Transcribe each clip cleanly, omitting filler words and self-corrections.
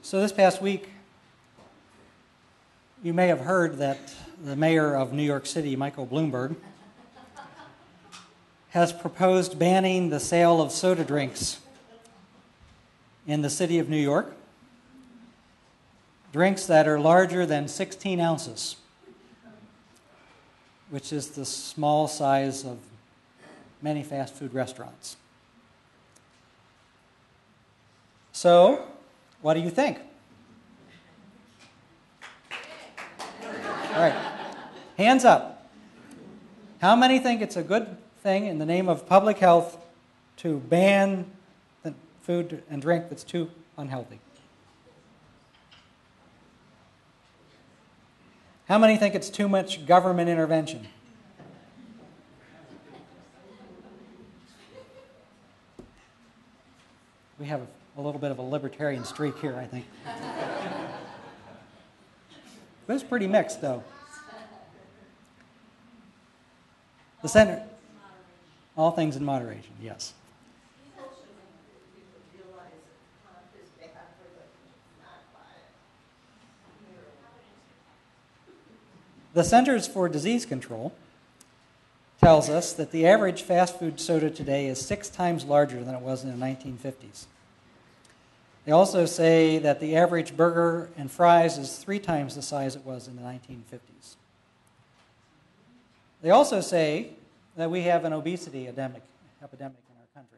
So this past week, you may have heard that the mayor of New York City, Michael Bloomberg, has proposed banning the sale of soda drinks in the city of New York, drinks that are larger than 16 ounces, which is the small size of many fast food restaurants. So, what do you think? All right, hands up. How many think it's a good thing in the name of public health to ban the food and drink that's too unhealthy? How many think it's too much government intervention? We have a little bit of a libertarian streak here, I think. It was pretty mixed, though. The center, all things in moderation, yes. The Centers for Disease Control tells us that the average fast food soda today is 6 times larger than it was in the 1950s. They also say that the average burger and fries is 3 times the size it was in the 1950s. They also say that we have an obesity epidemic in our country.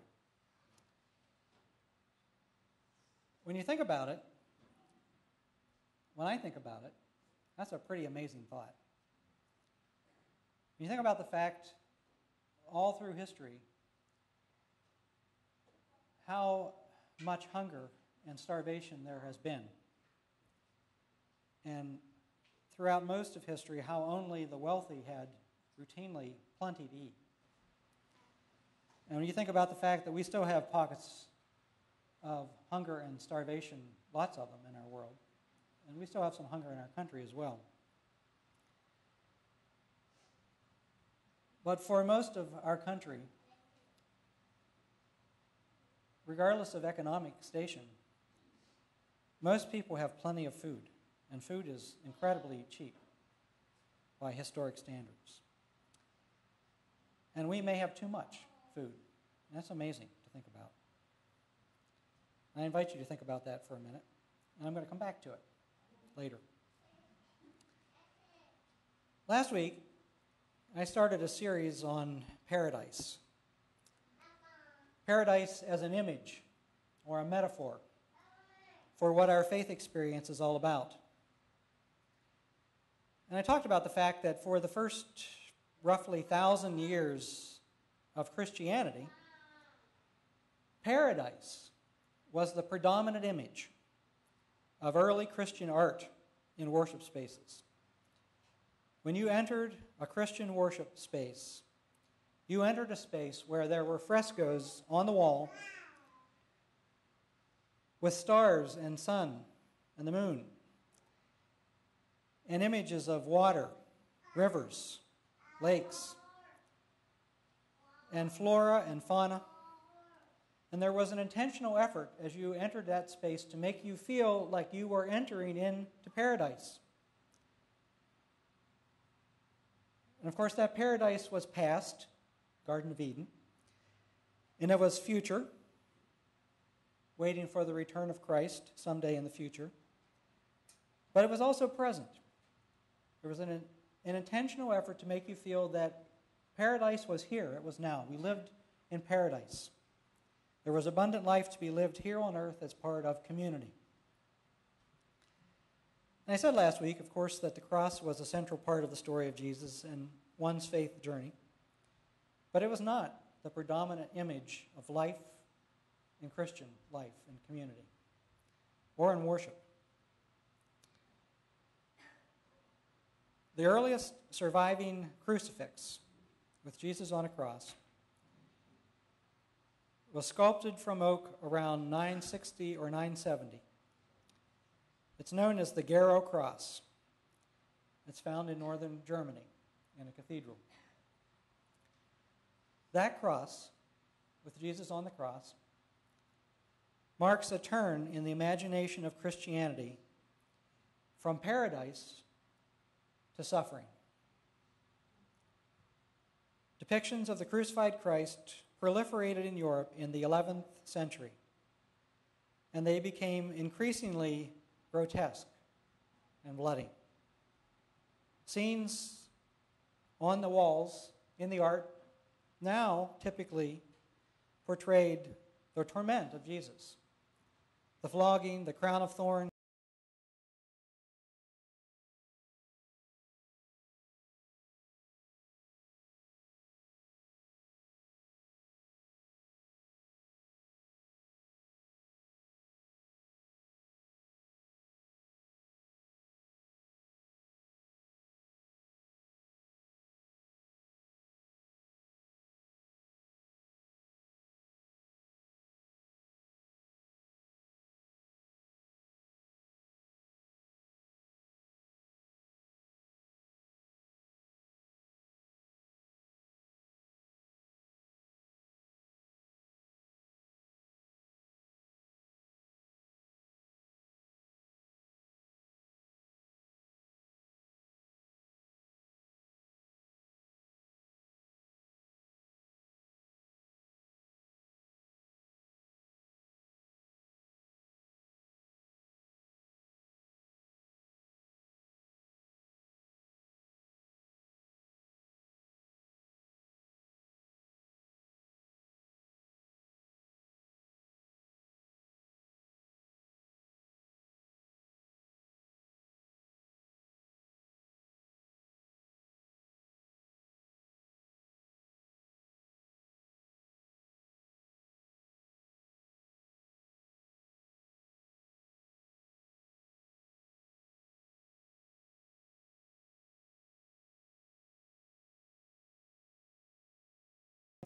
When you think about it, when I think about it, that's a pretty amazing thought. When you think about the fact, all through history, how much hunger and starvation there has been. And throughout most of history, how only the wealthy had routinely plenty to eat. And when you think about the fact that we still have pockets of hunger and starvation, lots of them in our world, and we still have some hunger in our country as well. But for most of our country, regardless of economic station, most people have plenty of food, and food is incredibly cheap by historic standards. And we may have too much food, and that's amazing to think about. I invite you to think about that for a minute, and I'm going to come back to it later. Last week, I started a series on paradise. Paradise as an image or a metaphor for what our faith experience is all about. And I talked about the fact that for the first roughly 1,000 years of Christianity, paradise was the predominant image of early Christian art in worship spaces. When you entered a Christian worship space, you entered a space where there were frescoes on the wall with stars and sun and the moon, and images of water, rivers, lakes, and flora and fauna. And there was an intentional effort as you entered that space to make you feel like you were entering into paradise. And of course, that paradise was past, Garden of Eden, and it was future, waiting for the return of Christ someday in the future. But it was also present. There was an intentional effort to make you feel that paradise was here, it was now. We lived in paradise. There was abundant life to be lived here on earth as part of community. And I said last week, of course, that the cross was a central part of the story of Jesus and one's faith journey. But it was not the predominant image of life in Christian life and community or in worship. The earliest surviving crucifix with Jesus on a cross was sculpted from oak around 960 or 970. It's known as the Garo Cross. It's found in northern Germany in a cathedral. That cross, with Jesus on the cross, marks a turn in the imagination of Christianity from paradise to suffering. Depictions of the crucified Christ proliferated in Europe in the 11th century, and they became increasingly grotesque and bloody. Scenes on the walls in the art now typically portrayed the torment of Jesus, the flogging, the crown of thorns,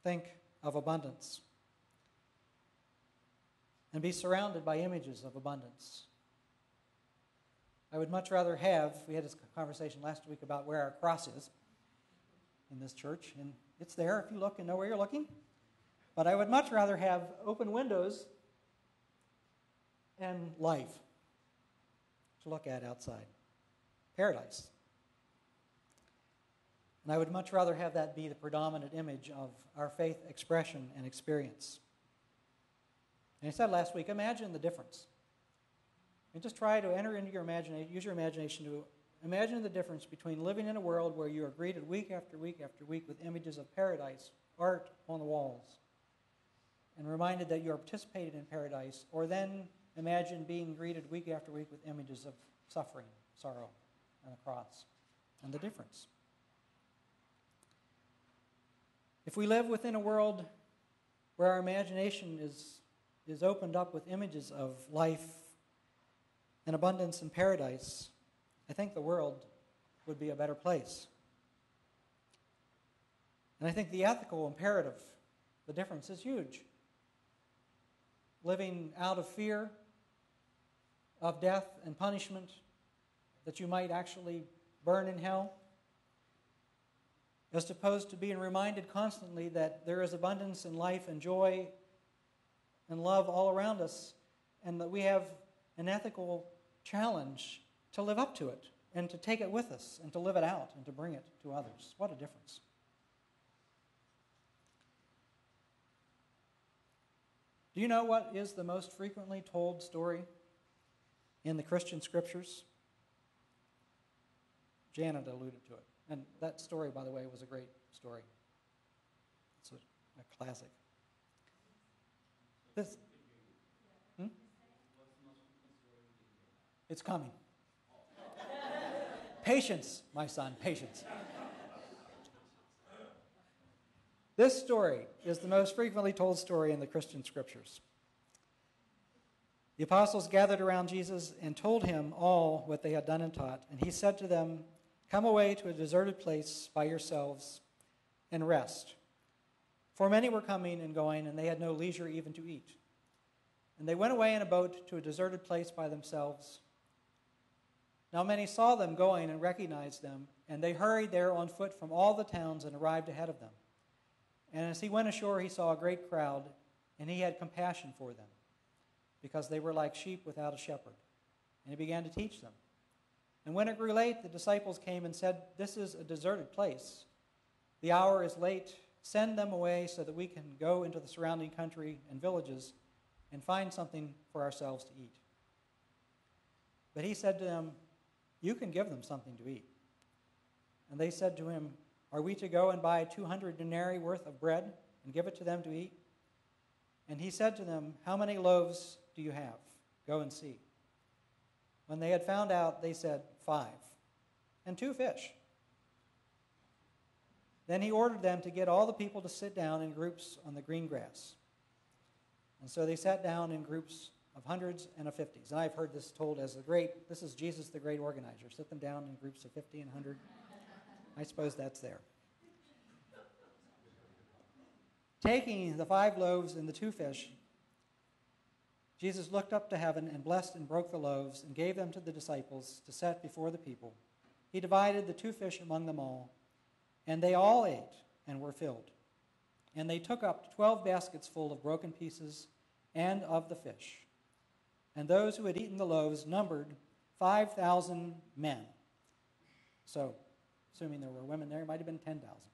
think of abundance and be surrounded by images of abundance. I would much rather have, we had this conversation last week about where our cross is in this church, and it's there if you look and know where you're looking. But I would much rather have open windows and life to look at outside. Paradise. And I would much rather have that be the predominant image of our faith expression and experience. And I said last week, imagine the difference. And just try to enter into your imagination, use your imagination to imagine the difference between living in a world where you are greeted week after week after week with images of paradise, art on the walls, and reminded that you are participating in paradise, or then imagine being greeted week after week with images of suffering, sorrow, and the cross, and the difference. If we live within a world where our imagination is opened up with images of life and abundance and paradise, I think the world would be a better place. And I think the ethical imperative, the difference is huge. Living out of fear of death and punishment, that you might actually burn in hell, as opposed to being reminded constantly that there is abundance and life and joy and love all around us, and that we have an ethical challenge to live up to it and to take it with us and to live it out and to bring it to others. What a difference. Do you know what is the most frequently told story in the Christian scriptures? Janet alluded to it. And that story, by the way, was a great story. It's a classic. This, It's coming. Patience, my son, patience. This story is the most frequently told story in the Christian scriptures. The apostles gathered around Jesus and told him all what they had done and taught. And he said to them, "Come away to a deserted place by yourselves and rest." For many were coming and going, and they had no leisure even to eat. And they went away in a boat to a deserted place by themselves. Now many saw them going and recognized them, and they hurried there on foot from all the towns and arrived ahead of them. And as he went ashore, he saw a great crowd, and he had compassion for them, because they were like sheep without a shepherd. And he began to teach them. And when it grew late, the disciples came and said, "This is a deserted place. The hour is late. Send them away so that we can go into the surrounding country and villages and find something for ourselves to eat." But he said to them, "You can give them something to eat." And they said to him, "Are we to go and buy 200 denarii worth of bread and give it to them to eat?" And he said to them, "How many loaves do you have? Go and see." When they had found out, they said, 5, and 2 fish. Then he ordered them to get all the people to sit down in groups on the green grass. And so they sat down in groups of hundreds and of 50s. And I've heard this told as this is Jesus the great organizer. Sit them down in groups of 50 and 100. I suppose that's there. Taking the 5 loaves and the 2 fish, Jesus looked up to heaven and blessed and broke the loaves and gave them to the disciples to set before the people. He divided the 2 fish among them all, and they all ate and were filled. And they took up 12 baskets full of broken pieces and of the fish. And those who had eaten the loaves numbered 5,000 men. So, assuming there were women there, it might have been 10,000.